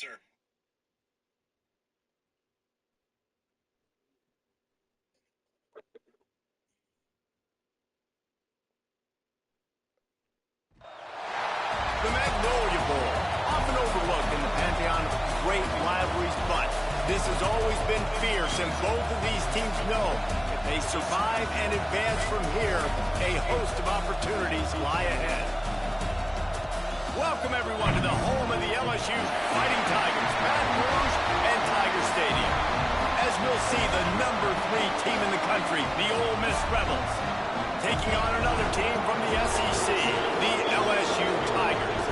sir. The Magnolia Bowl, often overlooked in the pantheon of great rivalries, but this has always been fierce, and both of these teams know if they survive and advance from here, a host of opportunities lie ahead. Welcome, everyone, to the home of the LSU Fighting Tigers, Baton Rouge and Tiger Stadium. As we'll see, the number 3 team in the country, the Ole Miss Rebels, taking on another team from the SEC, the LSU Tigers.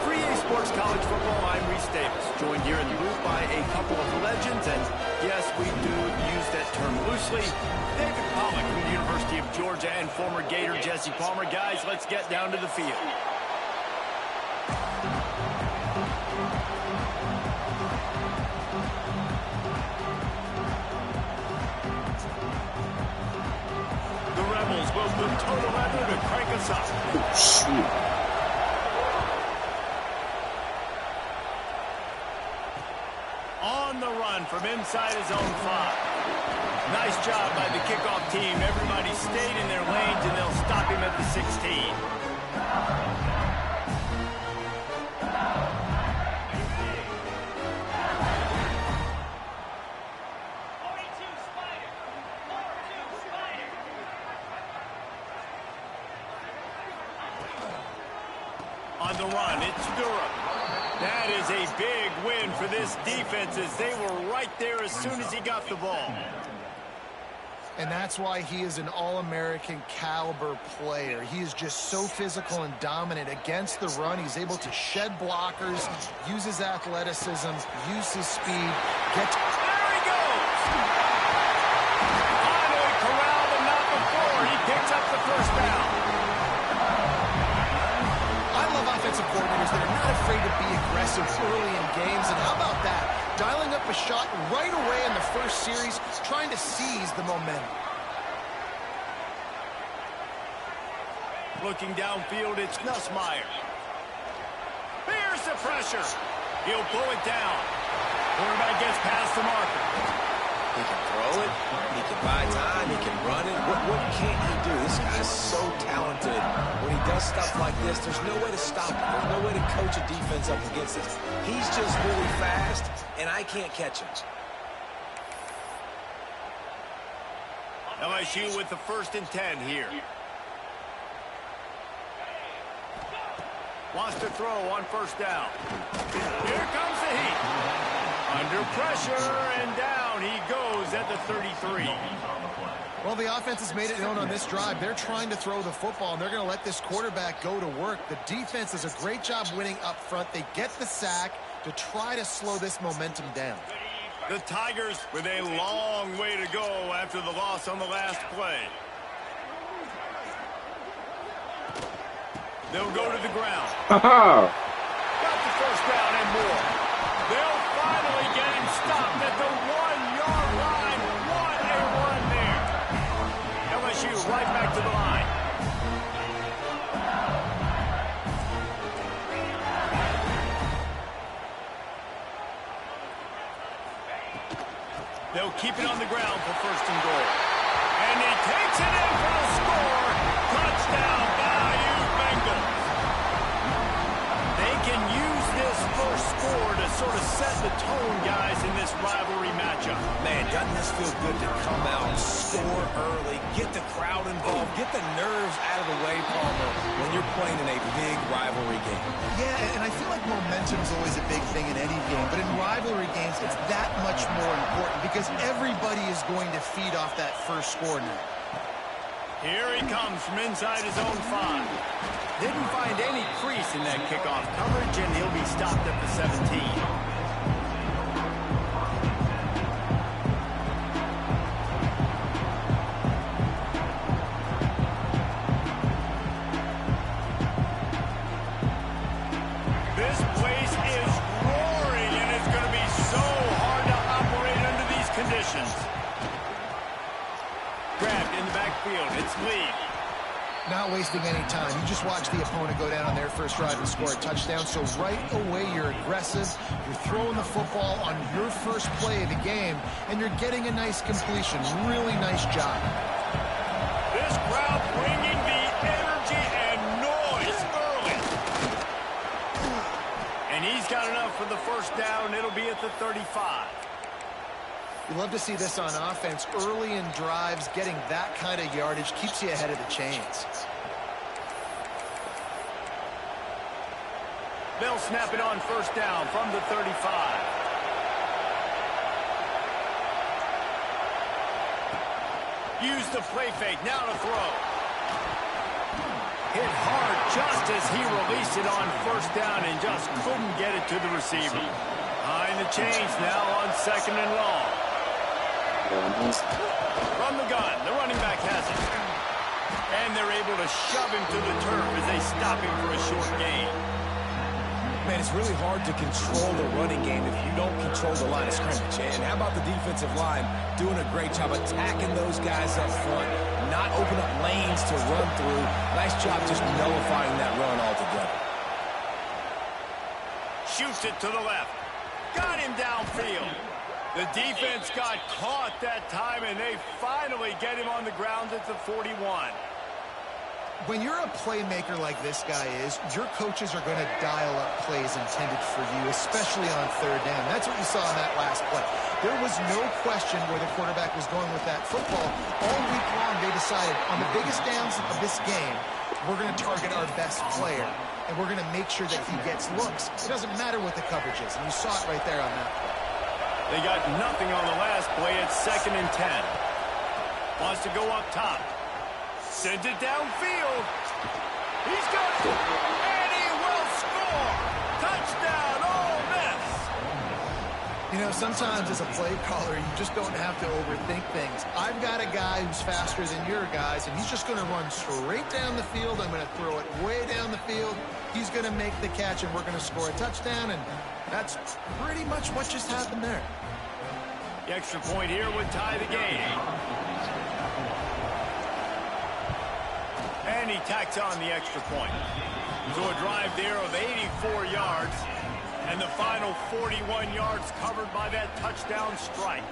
For EA Sports College Football, I'm Reese Davis, joined here in the booth by a couple of legends, and yes, we do use that term loosely. David Pollack from the University of Georgia and former Gator Jesse Palmer. Guys, let's get down to the field. Will put total leather to crank us up. Oh, shoot. On the run from inside his own 5. Nice job by the kickoff team. Everybody stayed in their lanes, and they'll stop him at the 16. On the run, it's Durham. That is a big win for this defense, as they were right there as soon as he got the ball. And that's why he is an All-American caliber player. He is just so physical and dominant against the run. He's able to shed blockers, use his athleticism, use his speed. There he goes! Finally corralled him, not before. He picks up the first down. Offensive coordinators that are not afraid to be aggressive early in games. And how about that? Dialing up a shot right away in the first series, trying to seize the momentum. Looking downfield, it's Nussmeier. Here's the pressure. He'll pull it down. Quarterback gets past the marker. He can throw it, he can buy time, he can run it. What can't he do? This guy's so talented. When he does stuff like this, there's no way to stop him. There's no way to coach a defense up against this. He's just really fast, and I can't catch him. LSU with the 1st and 10 here. Wants to throw on first down. Here comes the heat. Under pressure, and down he goes at the 33. Well, the offense has made it known on this drive. They're trying to throw the football, and they're going to let this quarterback go to work. The defense does a great job winning up front. They get the sack to try to slow this momentum down. The Tigers with a long way to go after the loss on the last play. They'll go to the ground. Got the first down and more. They'll finally get him stopped at the 1-yard line. What a run there. LSU right back to the line. They'll keep it on the ground for 1st and goal. And he takes it in for the score. Touchdown, Bayou Bengals. They can use this first score to sort of set the tone, guys, in this rivalry matchup. Man, doesn't this feel good to come out, score early, get the crowd involved, get the nerves out of the way, Palmer, when you're playing in a big rivalry game. Yeah, and I feel like momentum is always a big thing in any game, but in rivalry games, it's that much more important because everybody is going to feed off that first score now. Here he comes from inside his own 5. Didn't find any crease in that kickoff coverage, and he'll be stopped at the 17. This place is roaring, and it's going to be so hard to operate under these conditions. Grabbed in the backfield. It's Lee. Not wasting any time. You just watch the opponent go down on their first drive and score a touchdown. So right away, you're aggressive. You're throwing the football on your first play of the game, and you're getting a nice completion. Really nice job. This crowd bringing the energy and noise early. And he's got enough for the first down. It'll be at the 35. You love to see this on offense. Early in drives, getting that kind of yardage keeps you ahead of the chains. They'll snap it on first down from the 35. Use the play fake. Now to throw. Hit hard just as he released it on first down and just couldn't get it to the receiver. Behind the chains now on second and long. From the gun, the running back has it. And they're able to shove him to the turf as they stop him for a short gain. Man, it's really hard to control the running game if you don't control the line of scrimmage. And how about the defensive line doing a great job attacking those guys up front, not opening up lanes to run through. Nice job just nullifying that run altogether. Shoots it to the left. Got him downfield. The defense got caught that time, and they finally get him on the ground at the 41. When you're a playmaker like this guy is, your coaches are going to dial up plays intended for you, especially on third down. That's what you saw in that last play. There was no question where the quarterback was going with that football. All week long, they decided on the biggest downs of this game, we're going to target our best player, and we're going to make sure that he gets looks. It doesn't matter what the coverage is, and you saw it right there on that play. They got nothing on the last play at 2nd and 10. Wants to go up top. Sends it downfield. He's got it. And he will score. Touchdown, Ole Miss. You know, sometimes as a play caller, you just don't have to overthink things. I've got a guy who's faster than your guys, and he's just going to run straight down the field. I'm going to throw it way down the field. He's going to make the catch, and we're going to score a touchdown, and that's pretty much what just happened there. The extra point here would tie the game. And he tacks on the extra point. So a drive there of 84 yards. And the final 41 yards covered by that touchdown strike.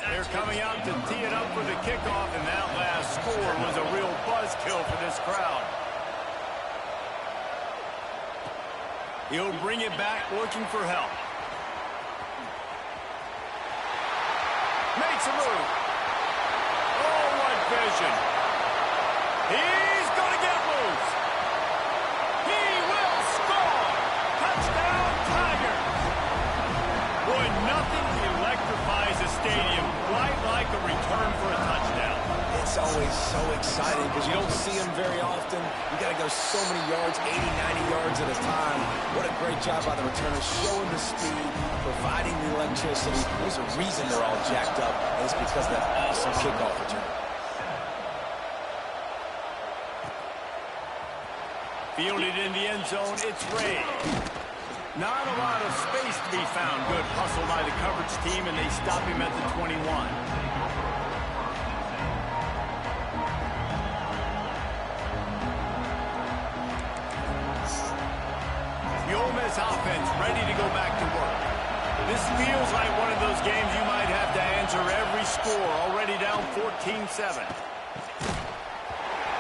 They're coming out to tee it up for the kickoff, and that last score was a real buzzkill for this crowd. He'll bring it back looking for help. Makes a move. Oh, what vision. He's going to get loose. He will score. Touchdown, Tigers. Boy, nothing electrifies a stadium quite like a return for a touchdown. It's always so exciting because you don't see them very often. You got to go so many yards, 80, 90 yards at a time. What a great job by the returners, showing the speed, providing the electricity. There's a reason they're all jacked up, and it's because of that awesome kickoff return. Fielded in the end zone, it's Ray. Not a lot of space to be found. Good hustle by the coverage team, and they stop him at the 21. The Ole Miss offense ready to go back to work. This feels like one of those games you might have to answer every score, already down 14-7.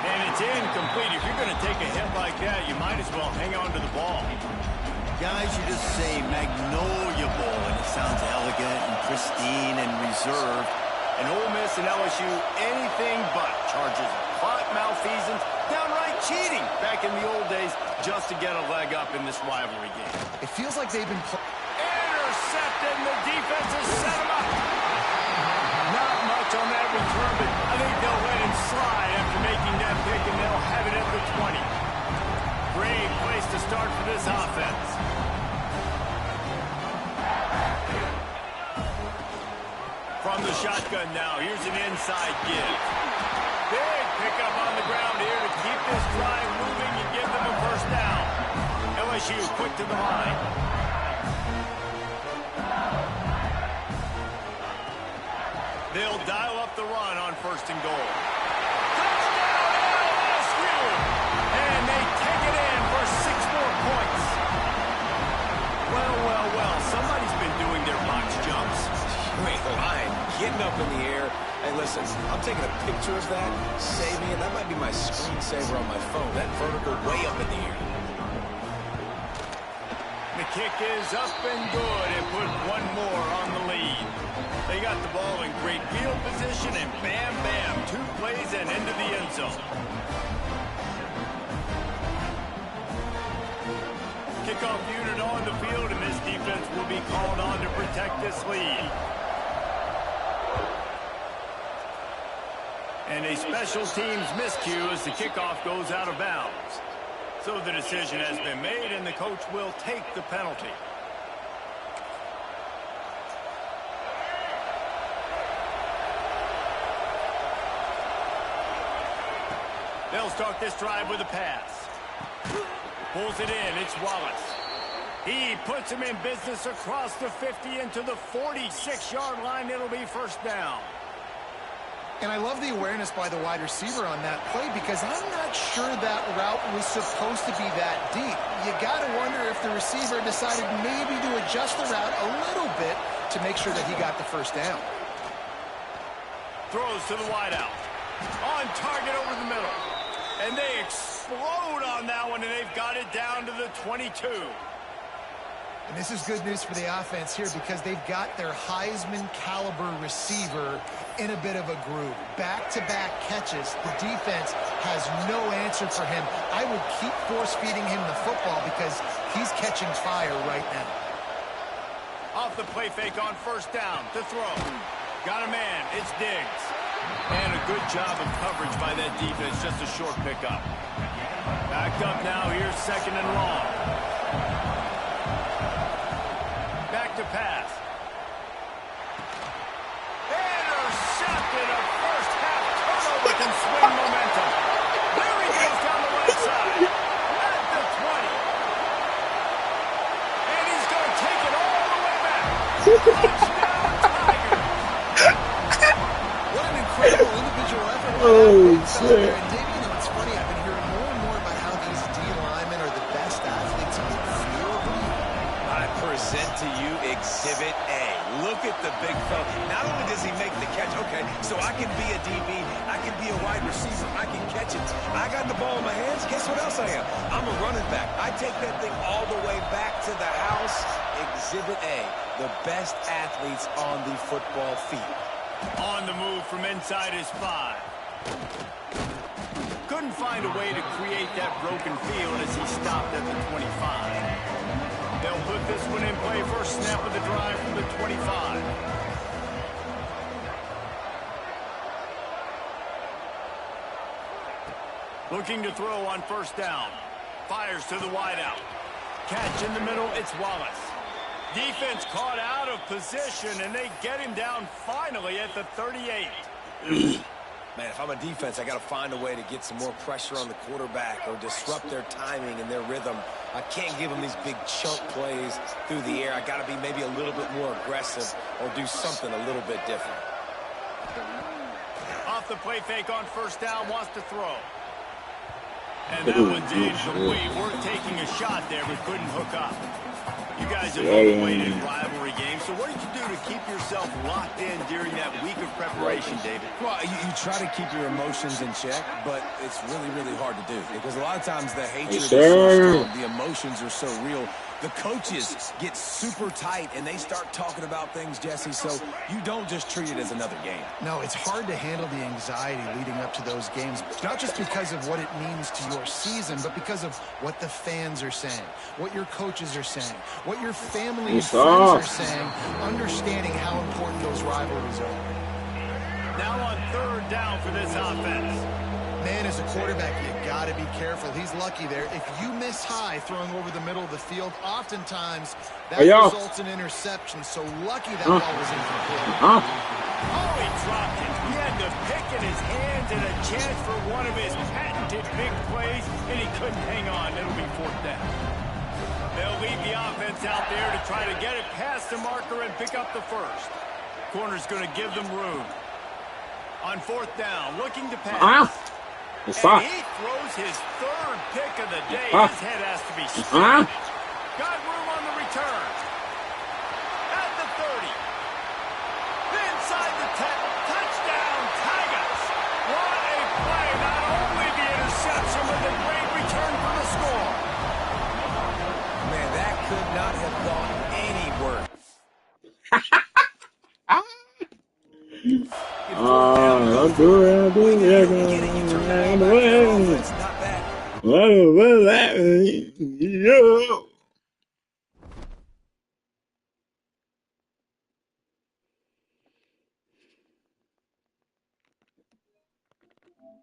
And it's incomplete. If you're going to take a hit like that, you might as well hang on to the ball. Guys, you just say Magnolia Bowl, and it sounds elegant and pristine and reserved. And Ole Miss and LSU, anything but. Charges of clock malfeasance, downright cheating back in the old days just to get a leg up in this rivalry game. It feels like they've been Intercepted, and the defense has set him up. Not much on that return, but I think they'll let him slide after making that pick, and they'll have it at the 20. Great place to start for this offense. From the shotgun now, here's an inside give. Big pickup on the ground here to keep this drive moving and give them a first down. LSU quick to the line. They'll dial up the run on 1st and goal. Touchdown, LSU! And they take it in for 6 more points. Well, well, well, somebody's been doing their box jumps. Wait, line, getting up in the air. Hey, listen, I'm taking a picture of that, saving it. That might be my screensaver on my phone. That vertical way up in the air. The kick is up and good and put 1 more on the lead. They got the ball in great field position and bam, bam, 2 plays and into the end zone. Kickoff unit on the field, and this defense will be called on to protect this lead. And a special teams miscue as the kickoff goes out of bounds. So the decision has been made, and the coach will take the penalty. They'll start this drive with a pass. Pulls it in. It's Wallace. He puts him in business across the 50 into the 46-yard line. It'll be 1st down. And I love the awareness by the wide receiver on that play because I'm not sure that route was supposed to be that deep. You got to wonder if the receiver decided maybe to adjust the route a little bit to make sure that he got the 1st down. Throws to the wideout. On target over the middle. And they explode on that one, and they've got it down to the 22. And this is good news for the offense here because they've got their Heisman-caliber receiver in a bit of a groove. Back-to-back catches. The defense has no answer for him. I would keep force-feeding him the football because he's catching fire right now. Off the play fake on 1st down to throw. Got a man. It's Diggs. And a good job of coverage by that defense. Just a short pickup. Backed up now. Here's 2nd and long. Back to pass. Intercepted. A first-half turnover can swing momentum. There he goes down the right side. At the 20. And he's going to take it all the way back. Touchdown, Tiger. What an incredible individual effort. Oh, shit. And Dave, you know, it's funny. I've been hearing more and more about how these D linemen are the best athletes in the field. I present to you Exhibit A. Look at the big fella. Not only does he make the catch, okay, so I can be a DB, I can be a wide receiver, I can catch it. I got the ball in my hands, guess what else I am? I'm a running back. I take that thing all the way back to the house. Exhibit A, the best athletes on the football field. On the move from inside his 5. Couldn't find a way to create that broken field as he stopped at the 25. They'll put this one in play. 1st snap of the drive from the 25. Looking to throw on 1st down. Fires to the wideout. Catch in the middle. It's Wallace. Defense caught out of position, and they get him down finally at the 38. Man, if I'm a defense, I got to find a way to get some more pressure on the quarterback or disrupt their timing and their rhythm. I can't give them these big chunk plays through the air. I got to be maybe a little bit more aggressive or do something a little bit different. Off the play fake on 1st down, wants to throw. And that one's incomplete. We're taking a shot there, but couldn't hook up. You guys have overweighted rivalry games, so what did you do to keep yourself locked in during that week of preparation, David? Well, you try to keep your emotions in check, but it's really, really hard to do because a lot of times the hatred is so strong, the emotions are so real. The coaches get super tight, and they start talking about things, Jesse, so you don't just treat it as another game. No, it's hard to handle the anxiety leading up to those games, not just because of what it means to your season, but because of what the fans are saying, what your coaches are saying, what your family and friends are saying, understanding how important those rivalries are. Now on 3rd down for this offense. Man, as a quarterback, you got to be careful. He's lucky there. If you miss high throwing over the middle of the field, oftentimes that results in interception. So lucky that ball was incomplete. Oh, he dropped it. He had the pick in his hands and a chance for one of his patented big plays, and he couldn't hang on. It'll be 4th down. They'll leave the offense out there to try to get it past the marker and pick up the 1st. Corner's going to give them room. On fourth down, looking to pass. And he throws his third pick of the day. His head has to be straight. Got room on the return. At the 30. Inside the 10. Touchdown, Tigers. What a play. Not only the interception, but the great return for the score. Man, that could not have gone any worse. I'll do it.